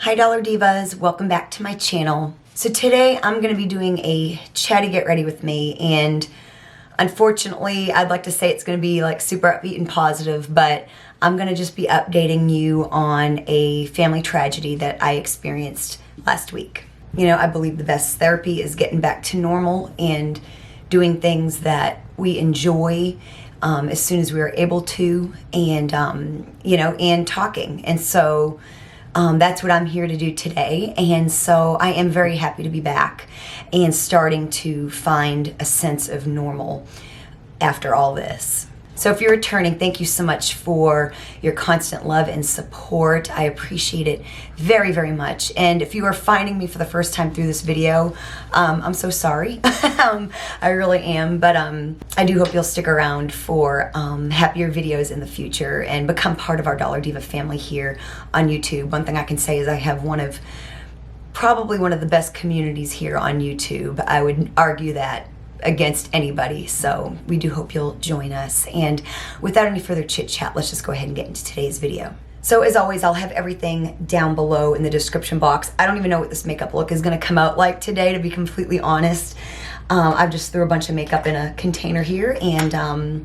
Hi Dollar Divas, welcome back to my channel. So today I'm going to be doing a chatty get ready with me, and unfortunately I'd like to say it's going to be like super upbeat and positive, but I'm going to just be updating you on a family tragedy that I experienced last week. You know, I believe the best therapy is getting back to normal and doing things that we enjoy as soon as we are able to, and you know, and talking. And so that's what I'm here to do today. And so I am very happy to be back and starting to find a sense of normal after all this. So if you're returning, thank you so much for your constant love and support. I appreciate it very, very much. And if you are finding me for the first time through this video, I'm so sorry. I really am. But I do hope you'll stick around for happier videos in the future and become part of our Dollar Diva family here on YouTube. One thing I can say is I have probably one of the best communities here on YouTube. I would argue that against anybody, so we do hope you'll join us. And without any further chit chat, let's just go ahead and get into today's video. So as always, I'll have everything down below in the description box. I don't even know what this makeup look is going to come out like today, to be completely honest. I've just threw a bunch of makeup in a container here, and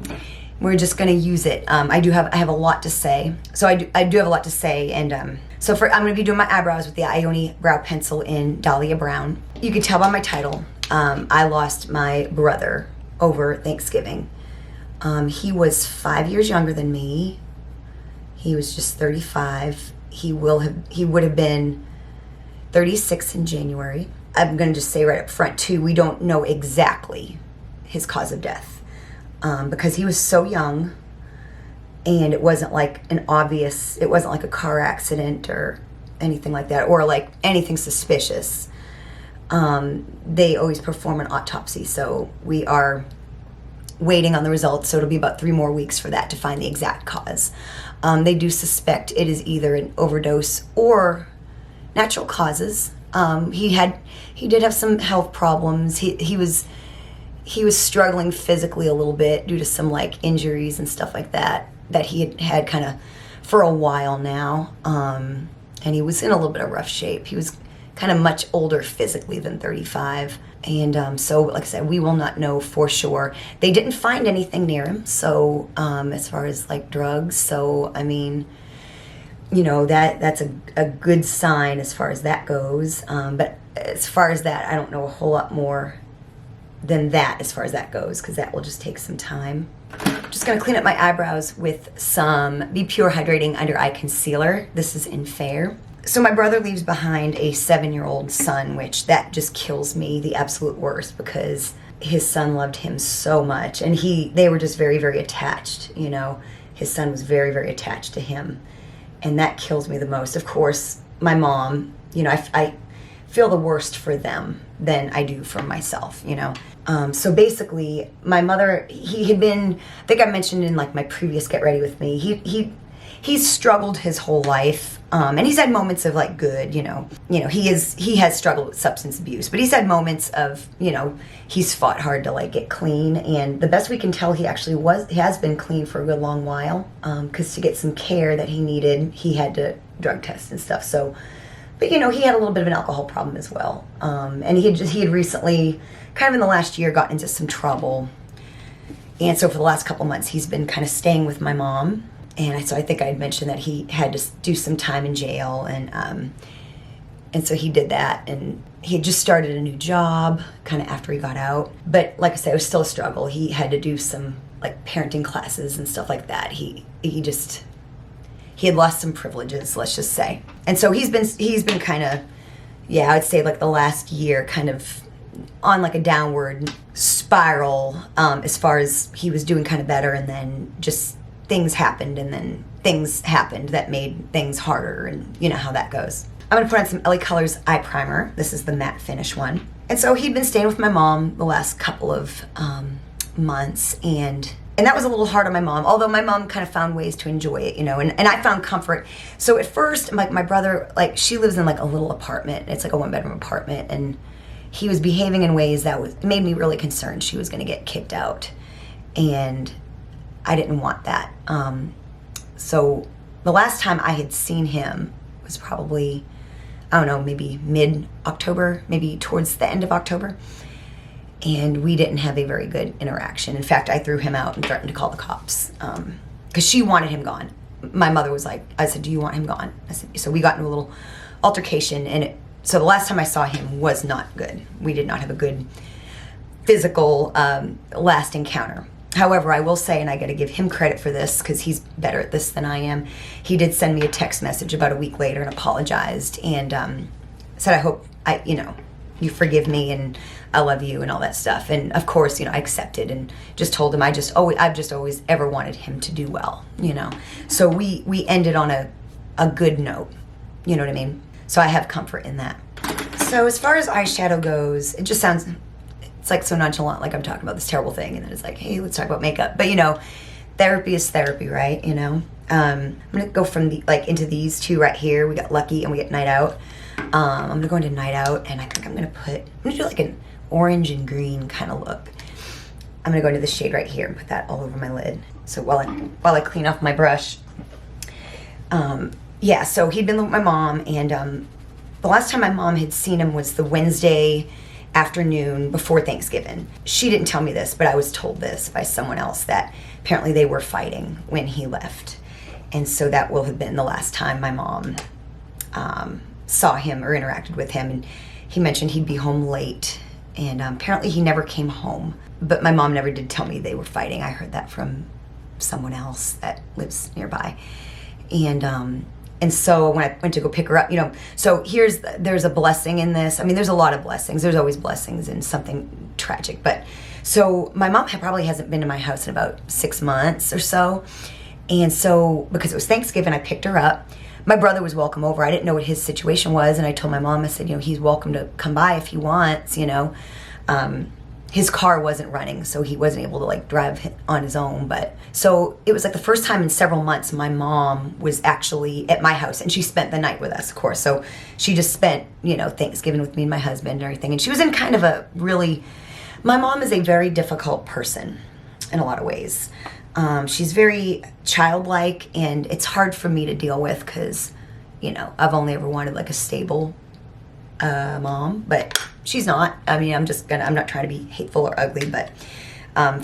we're just going to use it. I have a lot to say, so I do have a lot to say. And so I'm going to be doing my eyebrows with the IONI brow pencil in Dahlia brown. You can tell by my title. I lost my brother over Thanksgiving. He was 5 years younger than me. He was just 35. He would have been 36 in January. I'm going to just say right up front too, we don't know exactly his cause of death because he was so young, and it wasn't like it wasn't like a car accident or anything like that, or like anything suspicious. They always perform an autopsy, so we are waiting on the results, so it'll be about 3 more weeks for that to find the exact cause. They do suspect it is either an overdose or natural causes. He did have some health problems. He was struggling physically a little bit due to some like injuries and stuff like that he had kind of for a while now. And he was in a little bit of rough shape. He was kind of much older physically than 35. And so, like I said, we will not know for sure. They didn't find anything near him, so as far as like drugs. So, I mean, you know, that's a good sign as far as that goes. But as far as that, I don't know a whole lot more than that as far as that goes, because that will just take some time. I'm just going to clean up my eyebrows with some Bpure Hydrating Under Eye Concealer. This is in Fair. So my brother leaves behind a 7-year-old son, which that just kills me, the absolute worst, because his son loved him so much, and they were just very, very attached. You know, his son was very, very attached to him, and that kills me the most. Of course, my mom, you know, I feel the worst for them than I do for myself, you know. So basically, my mother, he had been, I think I mentioned in like my previous Get Ready With Me, he's struggled his whole life. And he's had moments of like good, you know, he has struggled with substance abuse, but he's had moments of, you know, he's fought hard to like get clean. And the best we can tell, he has been clean for a good long while. Cause to get some care that he needed, he had to drug test and stuff. So, but you know, he had a little bit of an alcohol problem as well. And he had recently, kind of in the last year, gotten into some trouble. And so for the last couple months, he's been kind of staying with my mom. And so I think I had mentioned that he had to do some time in jail, and so he did that, and he had just started a new job kind of after he got out. But like I said, it was still a struggle. He had to do some like parenting classes and stuff like that. He had lost some privileges, let's just say. And so he's been kind of, yeah, I'd say like the last year kind of on like a downward spiral, as far as he was doing kind of better, and then just things happened, and then things happened that made things harder, and you know how that goes. I'm gonna put on some LA Colors eye primer. This is the matte finish one. And so he'd been staying with my mom the last couple of months, and that was a little hard on my mom, although my mom kind of found ways to enjoy it, you know, and I found comfort. So at first, like my brother, like she lives in like a little apartment. It's like a 1-bedroom apartment, and he was behaving in ways that made me really concerned she was gonna get kicked out. And I didn't want that. So the last time I had seen him was probably I don't know, maybe mid-October, maybe towards the end of October. And we didn't have a very good interaction. In fact, I threw him out and threatened to call the cops because she wanted him gone. My mother was like, I said, do you want him gone? I said, so we got into a little altercation, and so the last time I saw him was not good. We did not have a good physical last encounter. However, I will say, and I got to give him credit for this because he's better at this than I am, he did send me a text message about a week later and apologized and said, I hope you forgive me and I love you and all that stuff. And of course, I accepted and just told him I've just always ever wanted him to do well, So we ended on a good note, you know what I mean? So I have comfort in that. So as far as eyeshadow goes, it just sounds, it's like so nonchalant, like I'm talking about this terrible thing, and then it's like, hey, let's talk about makeup. But therapy is therapy, right? I'm gonna go from into these two right here. We got Lucky and we got Night Out. I'm gonna go into Night Out, and I think I'm gonna do like an orange and green kind of look. I'm gonna go into the shade right here and put that all over my lid. So while I clean off my brush, yeah. So he'd been with my mom, and the last time my mom had seen him was the Wednesday afternoon before Thanksgiving. She didn't tell me this, but I was told this by someone else that apparently they were fighting when he left, and so that will have been the last time my mom saw him or interacted with him. And he mentioned he'd be home late, and apparently he never came home, but my mom never did tell me they were fighting. I heard that from someone else that lives nearby. And so when I went to go pick her up, so there's a blessing in this. I mean, there's a lot of blessings. There's always blessings in something tragic. But so my mom probably hasn't been to my house in about 6 months or so. And so because it was Thanksgiving, I picked her up. My brother was welcome over. I didn't know what his situation was. And I told my mom, I said, he's welcome to come by if he wants, His car wasn't running, so he wasn't able to drive on his own. But so it was the first time in several months my mom was actually at my house, and she spent the night with us, of course. So she just spent, Thanksgiving with me and my husband and everything. And she was in kind of my mom is a very difficult person in a lot of ways. She's very childlike, and it's hard for me to deal with because, I've only ever wanted a stable mom, but she's not. I mean, I'm not trying to be hateful or ugly, but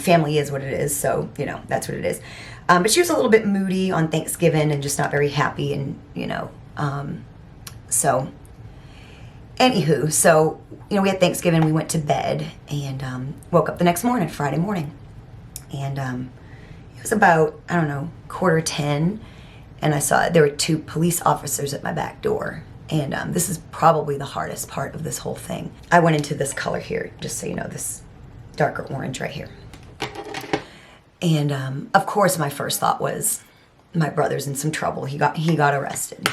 family is what it is, so that's what it is. But she was a little bit moody on Thanksgiving and just not very happy, and so anywho, so we had Thanksgiving, we went to bed, and woke up the next morning, Friday morning, and it was about, I don't know, 9:45, and I saw there were 2 police officers at my back door. And this is probably the hardest part of this whole thing. I went into this color here, just so you know, this darker orange right here. And of course, my first thought was, my brother's in some trouble. He got arrested.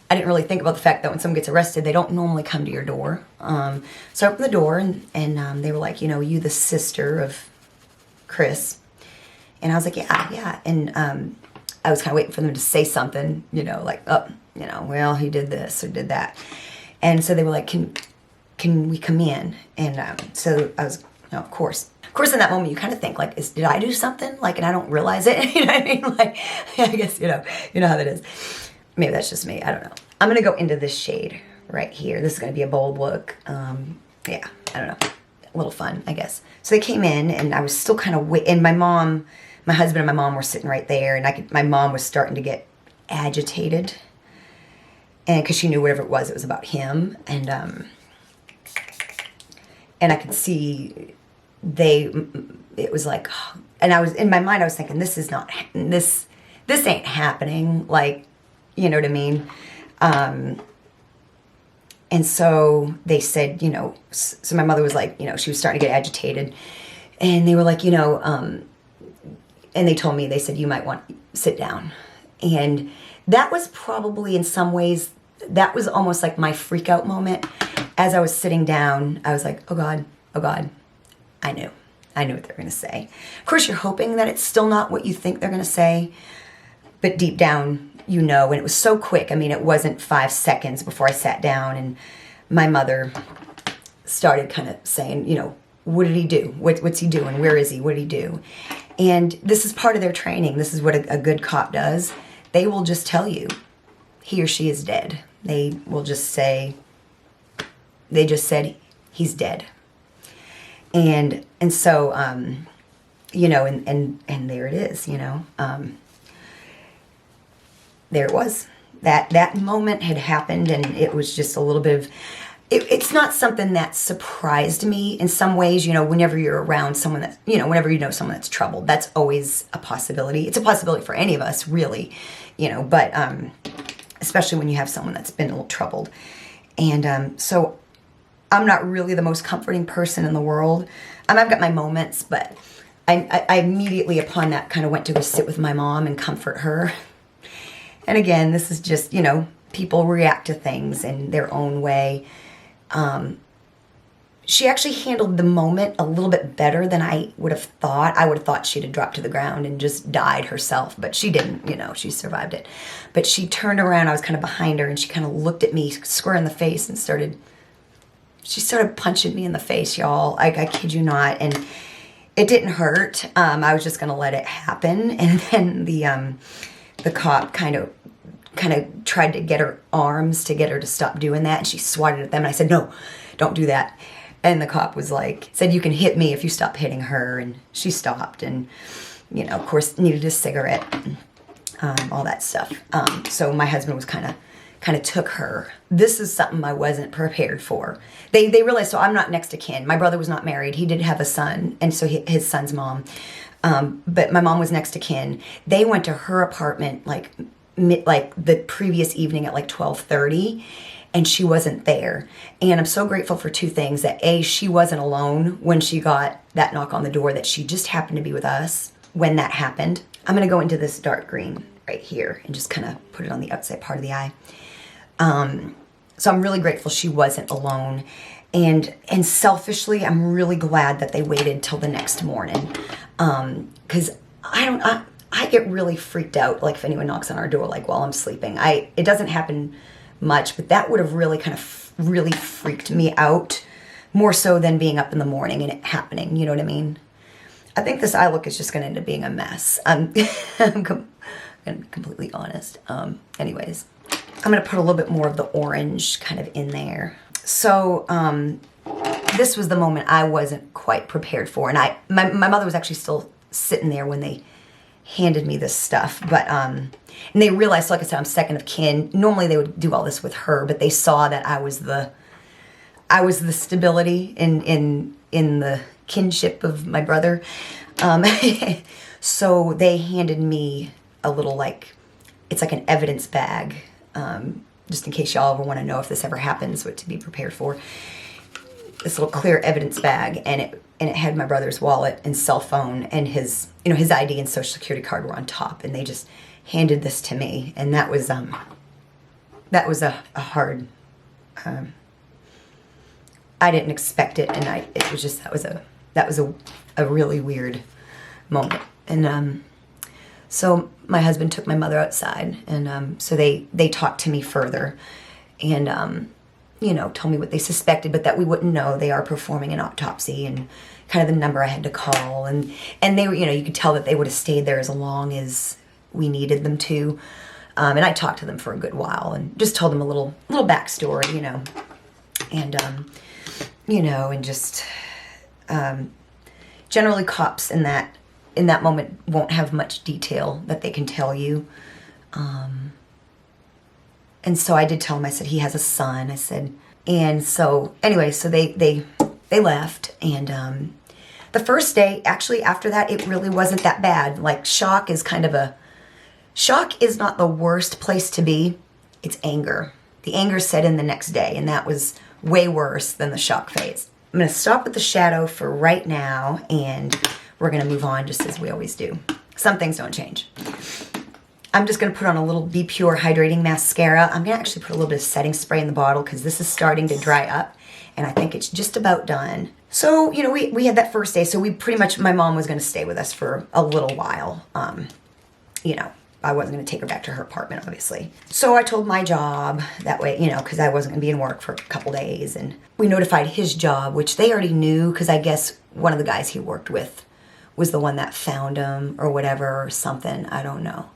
I didn't really think about the fact that when someone gets arrested, they don't normally come to your door. So I opened the door, and they were like, you the sister of Chris. And I was like, yeah. And I was kind of waiting for them to say something, well, he did this or did that. And so they were like, can we come in? And so I was, of course. Of course, in that moment, you kind of think, did I do something? And I don't realize it. You know what I mean? I guess, you know how that is. Maybe that's just me. I don't know. I'm going to go into this shade right here. This is going to be a bold look. Yeah, I don't know. A little fun, I guess. So they came in, and I was still kind of and my husband and my mom were sitting right there, and my mom was starting to get agitated, and because she knew whatever it was about him, and I could see it was like, and I was in my mind, I was thinking, this ain't happening, you know what I mean? And so they said, so my mother was like, she was starting to get agitated, and they were like, and they told me, they said, you might want to sit down. And that was probably, in some ways, that was almost like my freak out moment. As I was sitting down, I was like, oh God, I knew what they were going to say. Of course, you're hoping that it's still not what you think they're going to say, but deep down, and it was so quick. I mean, it wasn't 5 seconds before I sat down, and my mother started kind of saying, what did he do? What's he doing? Where is he? What did he do? And this is part of their training. This is what a good cop does. They will just tell you he or she is dead. They will just say, they just said he's dead. And so, you know, and there it is, you know, there it was. That moment had happened, and it was just a little bit of, it's not something that surprised me in some ways, you know, whenever you're around someone that's, you know, whenever you know someone that's troubled, that's always a possibility. It's a possibility for any of us, really, you know, but especially when you have someone that's been a little troubled. And so I'm not really the most comforting person in the world. I've got my moments, but I immediately upon that kind of went to go sit with my mom and comfort her. And again, this is just, you know, people react to things in their own way. She actually handled the moment a little bit better than I would have thought. I would have thought she'd have dropped to the ground and just died herself, but she didn't, you know, she survived it. But she turned around, I was kind of behind her, and she kind of looked at me square in the face and she started punching me in the face, y'all. I kid you not. And it didn't hurt. I was just going to let it happen. And then the cop kind of tried to get her arms to get her to stop doing that, and she swatted at them, and I said, no, don't do that. And the cop was like, said, you can hit me if you stop hitting her, and she stopped, and, you know, of course, needed a cigarette, and, all that stuff. So my husband was kind of took her. This is something I wasn't prepared for. They realized, so I'm not next to kin. My brother was not married. He did have a son, and so his son's mom. But my mom was next to kin. They went to her apartment like the previous evening at like 12:30, and she wasn't there. And I'm so grateful for two things: that A, she wasn't alone when she got that knock on the door, that she just happened to be with us when that happened. I'm gonna go into this dark green right here and just kind of put it on the outside part of the eye. So I'm really grateful she wasn't alone. And selfishly, I'm really glad that they waited till the next morning. Cause I get really freaked out, like if anyone knocks on our door, like while I'm sleeping. It doesn't happen much, but that would have really kind of really freaked me out, more so than being up in the morning and it happening, you know what I mean? I think this eye look is just gonna end up being a mess. I'm completely honest. Anyways, I'm gonna put a little bit more of the orange kind of in there. So, this was the moment I wasn't quite prepared for, and my mother was actually still sitting there when they handed me this stuff, but and they realized, like I said, I'm second of kin. Normally they would do all this with her, but they saw that I was the stability in the kinship of my brother. So they handed me a little, like, it's like an evidence bag, just in case y'all ever want to know if this ever happens, what to be prepared for. This little clear evidence bag, and it had my brother's wallet and cell phone, and his ID and social security card were on top, and they just handed this to me, and that was a hard, I didn't expect it, and it was just, that was a really weird moment. And so my husband took my mother outside, and so they talked to me further, and you know, told me what they suspected, but that we wouldn't know. They are performing an autopsy, and kind of the number I had to call, and they were, you know, you could tell that they would have stayed there as long as we needed them to. And I talked to them for a good while and just told them a little backstory, you know, and you know, and just generally cops in that moment won't have much detail that they can tell you. And so I did tell him, I said, he has a son, I said, and so anyway, so they left, and the first day, actually after that, it really wasn't that bad. Like, shock is not the worst place to be. It's anger. The anger set in the next day, and that was way worse than the shock phase. I'm gonna stop with the shadow for right now, and we're gonna move on just as we always do. Some things don't change. I'm just going to put on a little Bpure Hydrating Mascara. I'm going to actually put a little bit of setting spray in the bottle because this is starting to dry up, and I think it's just about done. So, you know, we had that first day, so we pretty much, my mom was going to stay with us for a little while. You know, I wasn't going to take her back to her apartment, obviously. So I told my job that way, you know, because I wasn't going to be in work for a couple days, and we notified his job, which they already knew because I guess one of the guys he worked with was the one that found him or whatever or something. I don't know.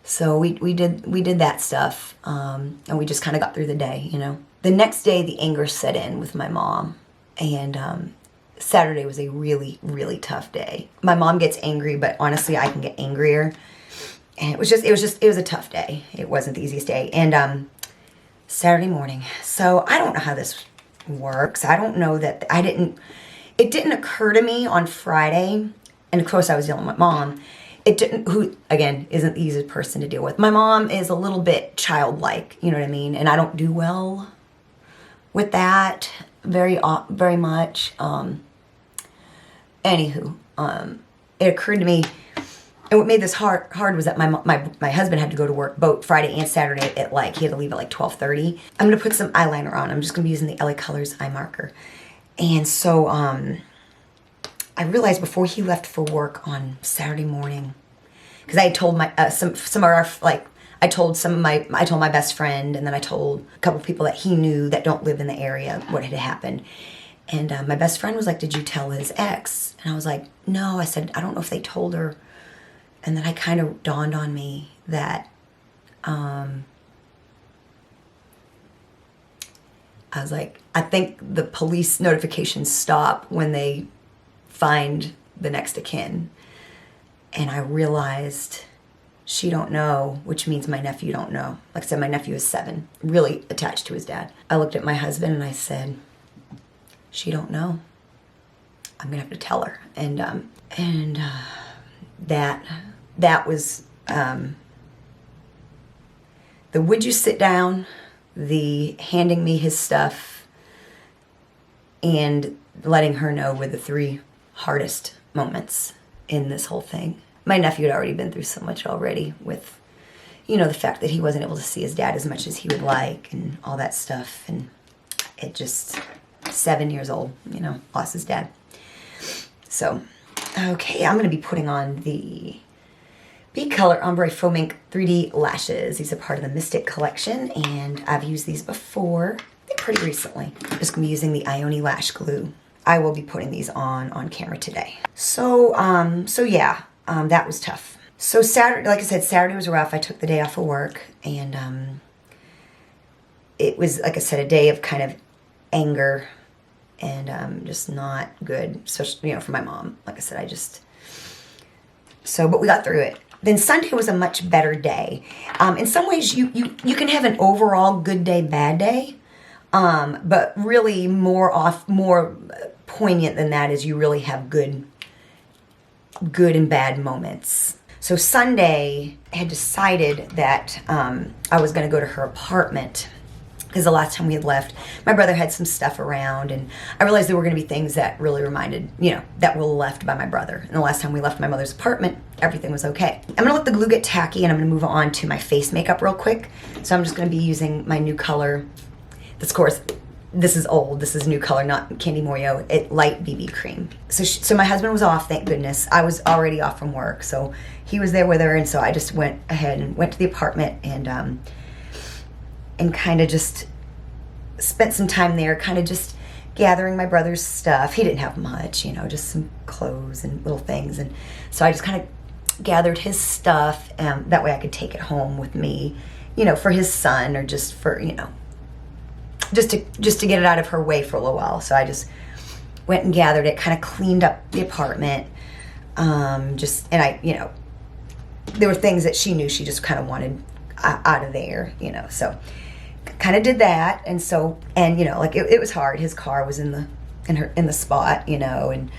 So we did that stuff, and we just kind of got through the day, you know. The next day, the anger set in with my mom, and Saturday was a really, really tough day. My mom gets angry, but honestly, I can get angrier. And it was a tough day. It wasn't the easiest day. And Saturday morning, so I don't know how this works. I don't know that it didn't occur to me on Friday, and of course I was dealing with Mom. Who, again, isn't the easiest person to deal with. My mom is a little bit childlike, you know what I mean? And I don't do well with that very much. Anywho, it occurred to me, and what made this hard was that my husband had to go to work both Friday and Saturday at he had to leave at 12:30. I'm going to put some eyeliner on. I'm just going to be using the LA Colors eye marker. And so, I realized before he left for work on Saturday morning, because I had told I told my best friend, and then I told a couple people that he knew that don't live in the area what had happened. And my best friend was like, "Did you tell his ex?" And I was like, "No." I said, "I don't know if they told her." And then I kind of dawned on me that I was like, I think the police notifications stop when they find the next of kin. And I realized she don't know, which means my nephew don't know. Like I said, my nephew is 7, really attached to his dad. I looked at my husband and I said, she don't know. I'm gonna have to tell her. And that was the would you sit down, the handing me his stuff, and letting her know were the 3 hardest moments in this whole thing. My nephew had already been through so much already with, you know, the fact that he wasn't able to see his dad as much as he would like and all that stuff. And it just, 7 years old, you know, lost his dad. So, okay, I'm going to be putting on the BColor Ombre Faux Mink 3D lashes. These are part of the Mystic collection, and I've used these before, I think pretty recently. I'm just going to be using the IONI lash glue. I will be putting these on camera today. So yeah, that was tough. So Saturday, like I said, Saturday was rough. I took the day off of work, and it was, like I said, a day of kind of anger and just not good, especially, you know, for my mom. Like I said, but we got through it. Then Sunday was a much better day. In some ways, you can have an overall good day, bad day, but really more poignant than that is you really have good and bad moments. So Sunday, I had decided that I was going to go to her apartment, because the last time we had left, my brother had some stuff around, and I realized there were going to be things that really reminded, you know, that were left by my brother. And the last time we left my mother's apartment, everything was okay. I'm going to let the glue get tacky, and I'm going to move on to my face makeup real quick. So I'm just going to be using my NuColor. Of course, this is old. This is NuColor, not Candy Moyo. Light BB cream. So my husband was off, thank goodness. I was already off from work, so he was there with her, and so I just went ahead and went to the apartment and kind of just spent some time there, kind of just gathering my brother's stuff. He didn't have much, you know, just some clothes and little things. And so I just kind of gathered his stuff, that way I could take it home with me, you know, for his son, or just for, you know, just to get it out of her way for a little while. So I just went and gathered it, kind of cleaned up the apartment, and I, you know, there were things that she knew she just kind of wanted out of there, you know, so kind of did that. And so, and you know, like it was hard. His car was in the spot, you know, and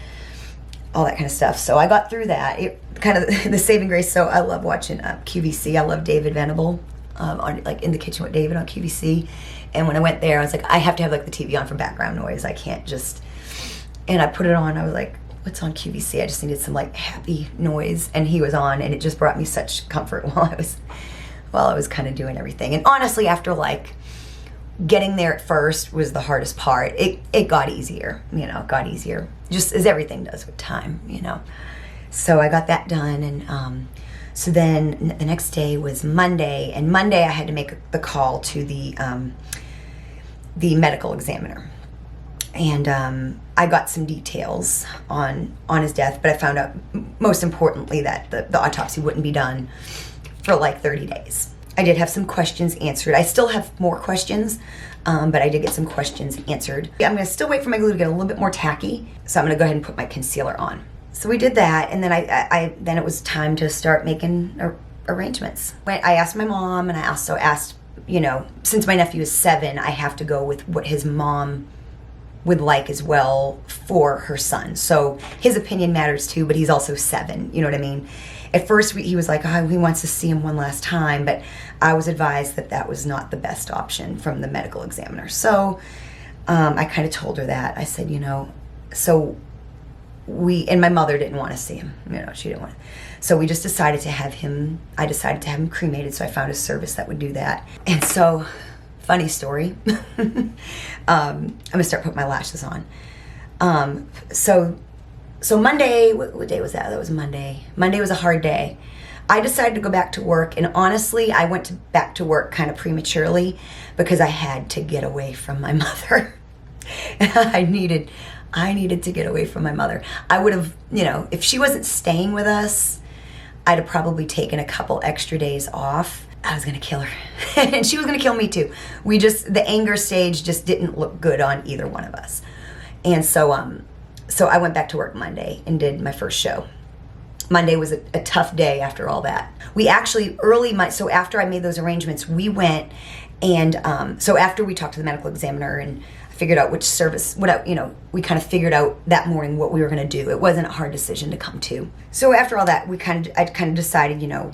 all that kind of stuff. So I got through that. It kind of the saving grace. So I love watching QVC. I love David Venable on like In the Kitchen with David on QVC. And when I went there, I was like, I have to have like the TV on for background noise. I can't just. And I put it on. I was like, what's on QVC? I just needed some like happy noise, and he was on, and it just brought me such comfort while I was kind of doing everything. And honestly, after like getting there at first was the hardest part. It got easier, you know, just as everything does with time, you know. So I got that done, and so then the next day was Monday, and Monday I had to make the call to the medical examiner. And I got some details on his death, but I found out, most importantly, that the autopsy wouldn't be done for like 30 days. I did have some questions answered. I still have more questions, but I did get some questions answered. I'm gonna still wait for my glue to get a little bit more tacky, so I'm gonna go ahead and put my concealer on. So we did that, and then then it was time to start making arrangements. I asked my mom, and I also asked, you know, since my nephew is 7, I have to go with what his mom would like as well for her son. So his opinion matters too, but he's also 7, you know what I mean? At first he was like, oh, he wants to see him one last time, but I was advised that that was not the best option from the medical examiner. So I kind of told her that. I said, you know, so and my mother didn't want to see him, you know, she didn't want to. So we just decided to have him, I decided to have him cremated, so I found a service that would do that. And so, funny story, I'm gonna start putting my lashes on. So Monday, what day was that? That was Monday. Monday was a hard day. I decided to go back to work, and honestly, I went back to work kind of prematurely because I had to get away from my mother. I needed to get away from my mother. I would have, you know, if she wasn't staying with us, I'd have probably taken a couple extra days off. I was gonna kill her. And she was gonna kill me too. The anger stage just didn't look good on either one of us. And so, so I went back to work Monday and did my first show. Monday was a tough day after all that. We actually, so after I made those arrangements, we went and, so after we talked to the medical examiner and figured out which service, we kind of figured out that morning what we were gonna do. It wasn't a hard decision to come to. So after all that, I kind of decided, you know,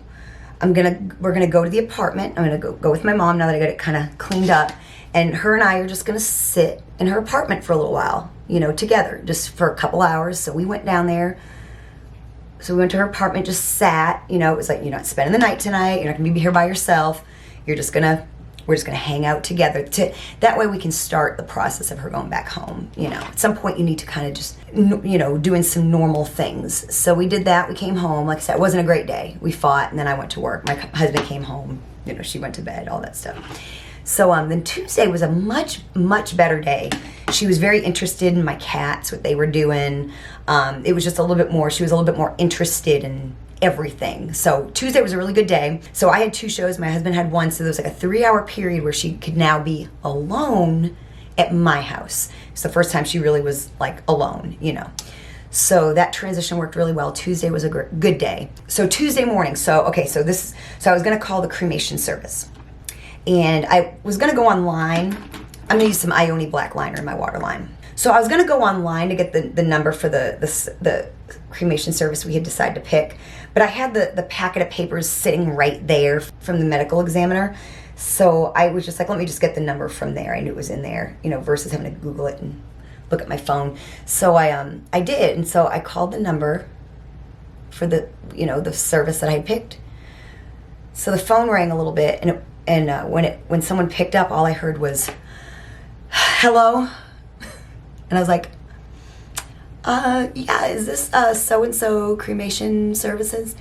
we're gonna go to the apartment. I'm gonna go with my mom now that I got it kind of cleaned up, and her and I are just gonna sit in her apartment for a little while, you know, together, just for a couple hours. So we went down there. So we went to her apartment, just sat, you know, it was like, you're not spending the night tonight, you're not gonna be here by yourself, we're just gonna hang out together. That way we can start the process of her going back home. You know, at some point you need to kind of just, you know, doing some normal things. So we did that, we came home. Like I said, it wasn't a great day. We fought, and then I went to work. My husband came home, you know, she went to bed, all that stuff. So then Tuesday was a much, much better day. She was very interested in my cats, what they were doing. It was just a little bit more, she was a little bit more interested in everything. So Tuesday was a really good day. So I had 2 shows, my husband had 1, so there was like a 3-hour period where she could now be alone at my house. It's the first time she really was like alone, you know. So that transition worked really well. Tuesday was a good day. So Tuesday morning, so I was gonna call the cremation service. And I was gonna go online. I'm gonna use some IONI black liner in my waterline. So I was gonna go online to get the number for the cremation service we had decided to pick, but I had the packet of papers sitting right there from the medical examiner. So I was just like, let me just get the number from there. I knew it was in there, you know, versus having to Google it and look at my phone. So I did, and so I called the number for the service that I had picked. So the phone rang a little bit, and when someone picked up, all I heard was, hello? And I was like, yeah, is this so-and-so cremation services?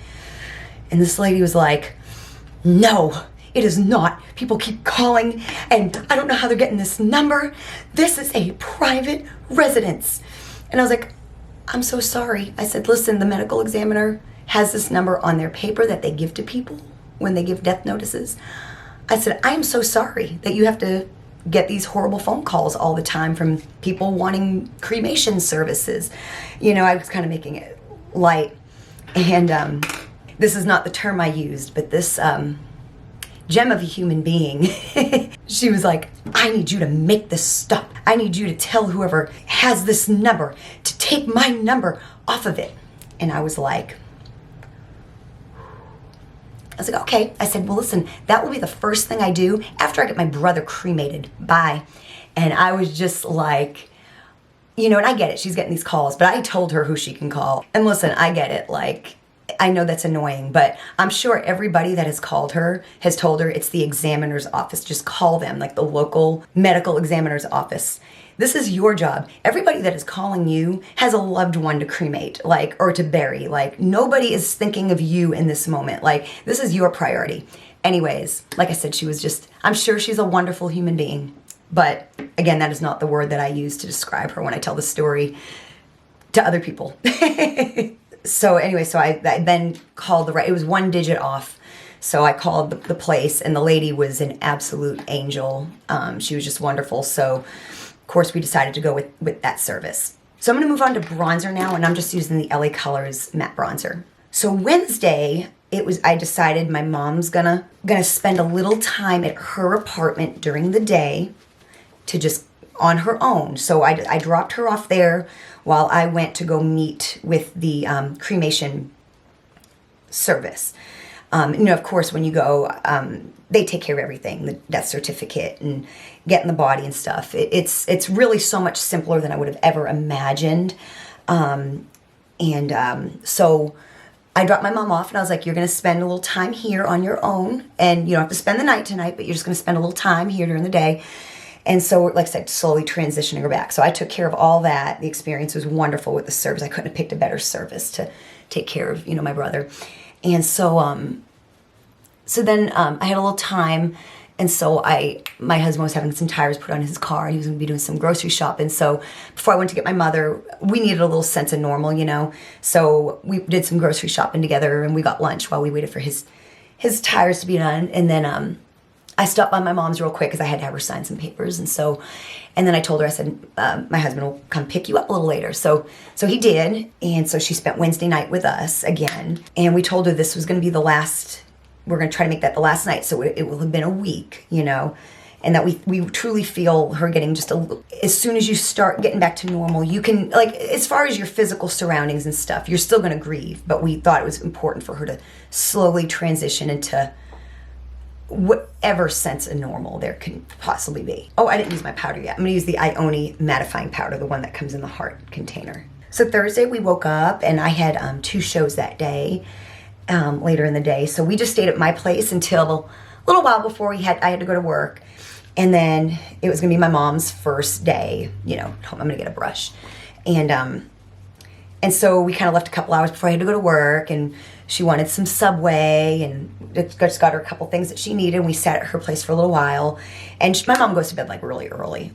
And this lady was like, no, it is not. People keep calling, and I don't know how they're getting this number. This is a private residence. And I was like, I'm so sorry. I said, listen, the medical examiner has this number on their paper that they give to people when they give death notices. I said, I am so sorry that you have to get these horrible phone calls all the time from people wanting cremation services. You know, I was kind of making it light. And this is not the term I used, but this gem of a human being, she was like, I need you to make this stop. I need you to tell whoever has this number to take my number off of it. And I was like, okay. I said, well, listen, that will be the first thing I do after I get my brother cremated. Bye. And I was just like, you know, and I get it. She's getting these calls, but I told her who she can call. And listen, I get it. Like, I know that's annoying, but I'm sure everybody that has called her has told her it's the examiner's office. Just call them, like the local medical examiner's office. This is your job. Everybody that is calling you has a loved one to cremate, like, or to bury. Like, nobody is thinking of you in this moment. Like, this is your priority. Anyways, like I said, I'm sure she's a wonderful human being. But again, that is not the word that I use to describe her when I tell the story to other people. So anyway, so I then called it was 1 digit off. So I called the place, and the lady was an absolute angel. She was just wonderful. So, of course, we decided to go with that service. So I'm going to move on to bronzer now, and I'm just using the LA Colors matte bronzer. So Wednesday, I decided my mom's gonna spend a little time at her apartment during the day to just on her own. So I dropped her off there while I went to go meet with the cremation service. Of course, when you go, they take care of everything, the death certificate and getting the body and stuff. It's really so much simpler than I would have ever imagined. So I dropped my mom off, and I was like, you're going to spend a little time here on your own, and you don't have to spend the night tonight, but you're just going to spend a little time here during the day. And so, like I said, slowly transitioning her back. So I took care of all that. The experience was wonderful with the service. I couldn't have picked a better service to take care of, my brother. And so, then I had a little time, and so my husband was having some tires put on his car, and he was going to be doing some grocery shopping. So before I went to get my mother, we needed a little sense of normal, So we did some grocery shopping together, and we got lunch while we waited for his tires to be done. And then I stopped by my mom's real quick because I had to have her sign some papers. And then I told her, I said, my husband will come pick you up a little later. So he did. And so she spent Wednesday night with us again. And we told her this was going to be the last, we're going to try to make that the last night. So it will have been a week, and that we truly feel her getting just as soon as you start getting back to normal, you can, like, as far as your physical surroundings and stuff, you're still going to grieve. But we thought it was important for her to slowly transition into whatever sense of normal there can possibly be. Oh, I didn't use my powder yet. I'm going to use the IONI mattifying powder, the one that comes in the heart container. So Thursday we woke up, and I had 2 shows that day, later in the day. So we just stayed at my place until a little while before I had to go to work. And then it was going to be my mom's first day, home. I'm going to get a brush. And so we kind of left a couple hours before I had to go to work, and she wanted some Subway, and just got her a couple things that she needed. And we sat at her place for a little while, and my mom goes to bed like really early,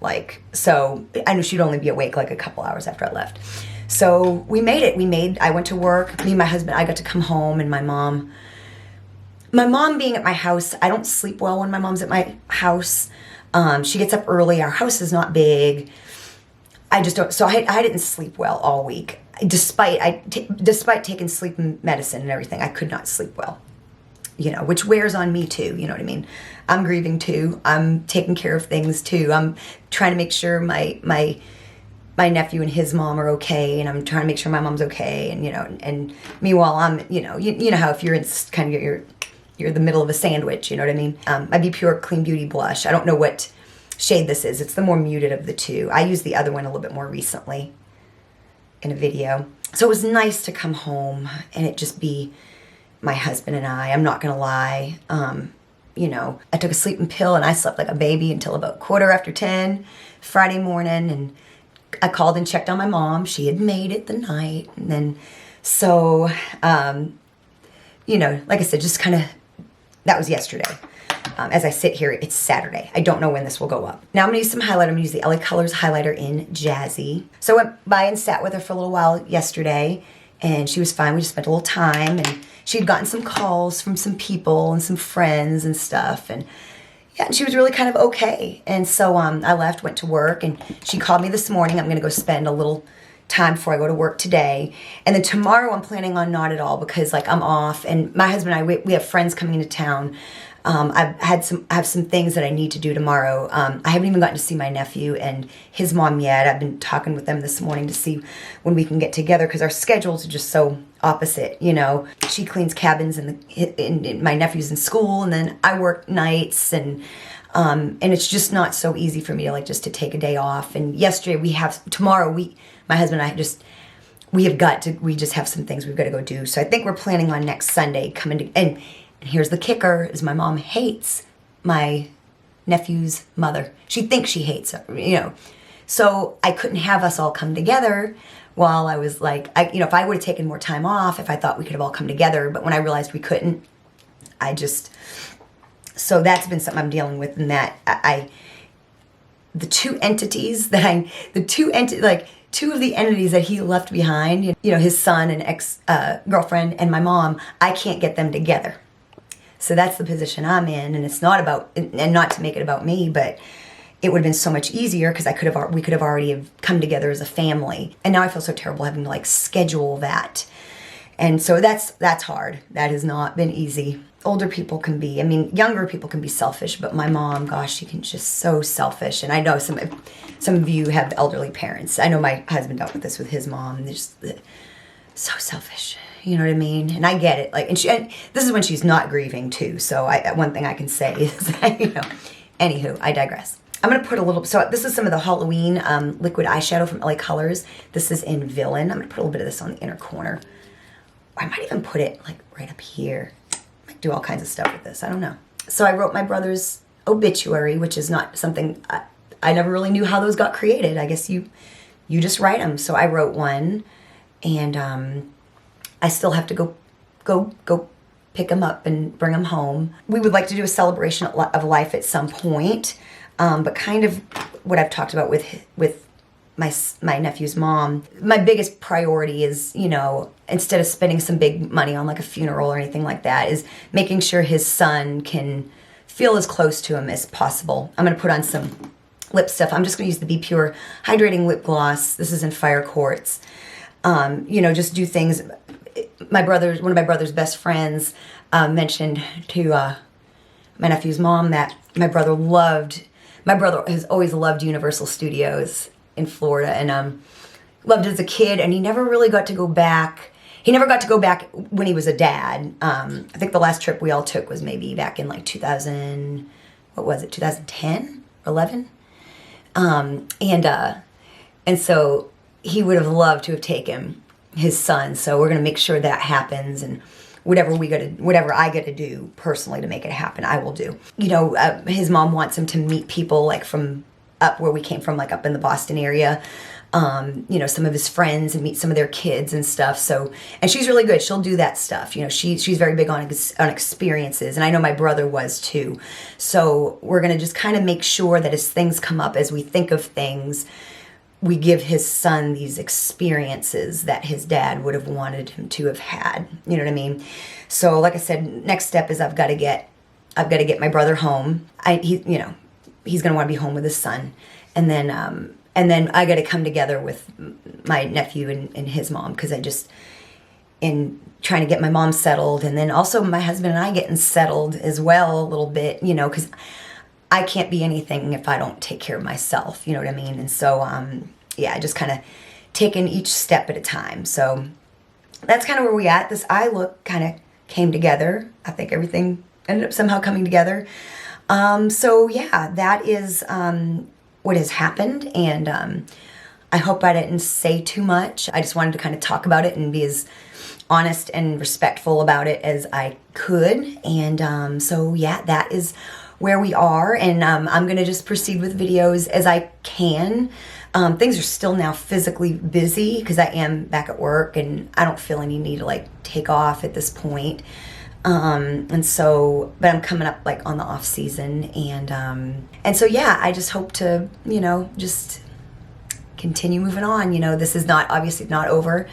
so I knew she'd only be awake like a couple hours after I left. So we made it. I went to work. Me and my husband, I got to come home, and my mom being at my house, I don't sleep well when my mom's at my house. She gets up early. Our house is not big. I just don't. So I didn't sleep well all week. Despite taking sleep medicine and everything, I could not sleep well, which wears on me too. You know what I mean? I'm grieving too. I'm taking care of things too. I'm trying to make sure my nephew and his mom are okay, and I'm trying to make sure my mom's okay. And, and meanwhile, I'm, you know how if you're in kind of you're the middle of a sandwich, you know what I mean? My Bpure Clean Beauty blush. I don't know what shade this is. It's the more muted of the two. I used the other one a little bit more recently in a video. So it was nice to come home and it just be my husband and I. I'm not gonna lie. I took a sleeping pill and I slept like a baby until about 10:15 Friday morning, and I called and checked on my mom. She had made it the night. And then, so, like I said, just kind of, that was yesterday. As I sit here, it's Saturday. I don't know when this will go up. Now I'm going to use some highlighter. I'm going to use the LA Colors highlighter in Jazzy. So I went by and sat with her for a little while yesterday, and she was fine. We just spent a little time, and she had gotten some calls from some people and some friends and stuff. And yeah, and she was really kind of okay. And so I left, went to work, and she called me this morning. I'm going to go spend a little time before I go to work today. And then tomorrow I'm planning on not at all, because I'm off, and my husband and I, we have friends coming into town. I have some things that I need to do tomorrow. I haven't even gotten to see my nephew and his mom yet. I've been talking with them this morning to see when we can get together, because our schedules are just so opposite. She cleans cabins and my nephew's in school, and then I work nights, and it's just not so easy for me to just to take a day off. And tomorrow my husband and I we just have some things we've got to go do. So I think we're planning on next Sunday coming to, and here's the kicker, is my mom hates my nephew's mother. She thinks she hates her, So I couldn't have us all come together while I was if I would have taken more time off, if I thought we could have all come together, but when I realized we couldn't, so that's been something I'm dealing with, and that two of the entities that he left behind, his son and ex-girlfriend and my mom, I can't get them together. So that's the position I'm in, and it's not about, and not to make it about me, but it would have been so much easier because we could have already have come together as a family. And now I feel so terrible having to like schedule that. And so that's hard. That has not been easy. Older people can be, I mean, younger people can be selfish, but my mom, gosh, she can just so selfish. And I know some of you have elderly parents. I know my husband dealt with this with his mom. They're just so selfish. You know what I mean? And I get it. Like, and this is when she's not grieving too. So one thing I can say is that, you know, anywho, I digress. I'm going to put a little, so this is some of the Halloween liquid eyeshadow from LA Colors. This is in Villain. I'm going to put a little bit of this on the inner corner. I might even put it like right up here. I might do all kinds of stuff with this. I don't know. So I wrote my brother's obituary, which is not something, I never really knew how those got created. I guess you just write them. So I wrote one, and I still have to go pick them up and bring them home. We would like to do a celebration of life at some point. But kind of what I've talked about with my nephew's mom, my biggest priority is, you know, instead of spending some big money on like a funeral or anything like that, is making sure his son can feel as close to him as possible. I'm going to put on some lip stuff. I'm just going to use the Bpure Hydrating Lip Gloss. This is in Fire Quartz. You know, just do things. One of my brother's best friends mentioned to my nephew's mom that my brother has always loved Universal Studios in Florida, and loved it as a kid, and he never really got to go back. He never got to go back when he was a dad. I think the last trip we all took was maybe back in like 2000, what was it, 2010 or 11? And so he would have loved to have taken his son. So we're going to make sure that happens, and whatever I get to do personally to make it happen, I will do. You know, his mom wants him to meet people like from up where we came from, like up in the Boston area. You know, some of his friends, and meet some of their kids and stuff. So, and she's really good. She'll do that stuff. You know, she's very big on experiences, and I know my brother was too. So we're going to just kind of make sure that as things come up, as we think of things, we give his son these experiences that his dad would have wanted him to have had. You know what I mean? So like I said, next step is I've got to get my brother home. You know, he's going to want to be home with his son. And then I got to come together with my nephew and his mom, because in trying to get my mom settled, and then also my husband and I getting settled as well a little bit, you know, because I can't be anything if I don't take care of myself, you know what I mean? And so, yeah, just kind of taking each step at a time. So that's kind of where we at. This eye look kind of came together. I think everything ended up somehow coming together. So yeah, that is what has happened. And I hope I didn't say too much. I just wanted to kind of talk about it and be as honest and respectful about it as I could. And so yeah, that is where we are, and I'm going to just proceed with videos as I can. Things are still now physically busy because I am back at work, and I don't feel any need to like take off at this point. And so, but I'm coming up like on the off season, and so yeah, I just hope to, you know, just continue moving on. You know, this is obviously not over.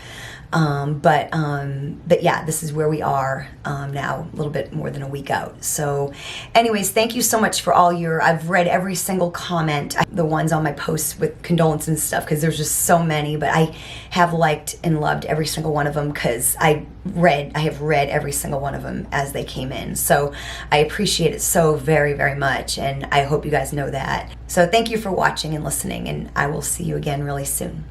But yeah, this is where we are now, a little bit more than a week out. So anyways, thank you so much for I've read every single comment, the ones on my posts with condolences and stuff, because there's just so many, but I have liked and loved every single one of them, because I have read every single one of them as they came in. So I appreciate it so very, very much, and I hope you guys know that. So thank you for watching and listening, and I will see you again really soon.